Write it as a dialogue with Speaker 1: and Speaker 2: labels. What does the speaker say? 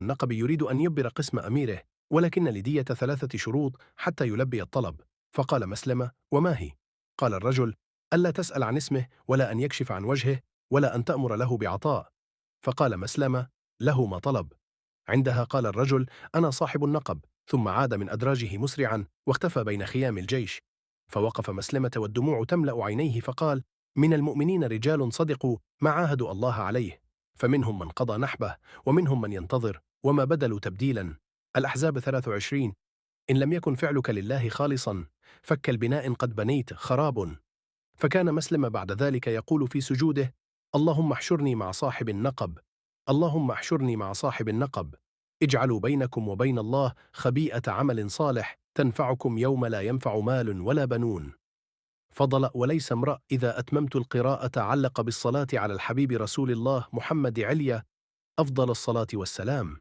Speaker 1: النقب يريد أن يبر قسم أميره، ولكن لدية 3 شروط حتى يلبي الطلب. فقال مسلمة: وما هي؟ قال الرجل: ألا تسأل عن اسمه، ولا أن يكشف عن وجهه، ولا أن تأمر له بعطاء. فقال مسلمة: له ما طلب. عندها قال الرجل: أنا صاحب النقب. ثم عاد من أدراجه مسرعا واختفى بين خيام الجيش. فوقف مسلمة والدموع تملأ عينيه فقال: من المؤمنين رجال صدقوا ما عاهدوا الله عليه، فمنهم من قضى نحبه ومنهم من ينتظر وما بدلوا تبديلا. الأحزاب 23. إن لم يكن فعلك لله خالصا فكالبناء قد بنيت خراب. فكان مسلم بعد ذلك يقول في سجوده: اللهم احشرني مع صاحب النقب، اللهم احشرني مع صاحب النقب. اجعلوا بينكم وبين الله خبيئة عمل صالح تنفعكم يوم لا ينفع مال ولا بنون. فضل: وليس امرأ إذا أتممت القراءة علق بالصلاة على الحبيب رسول الله محمد عليا أفضل الصلاة والسلام.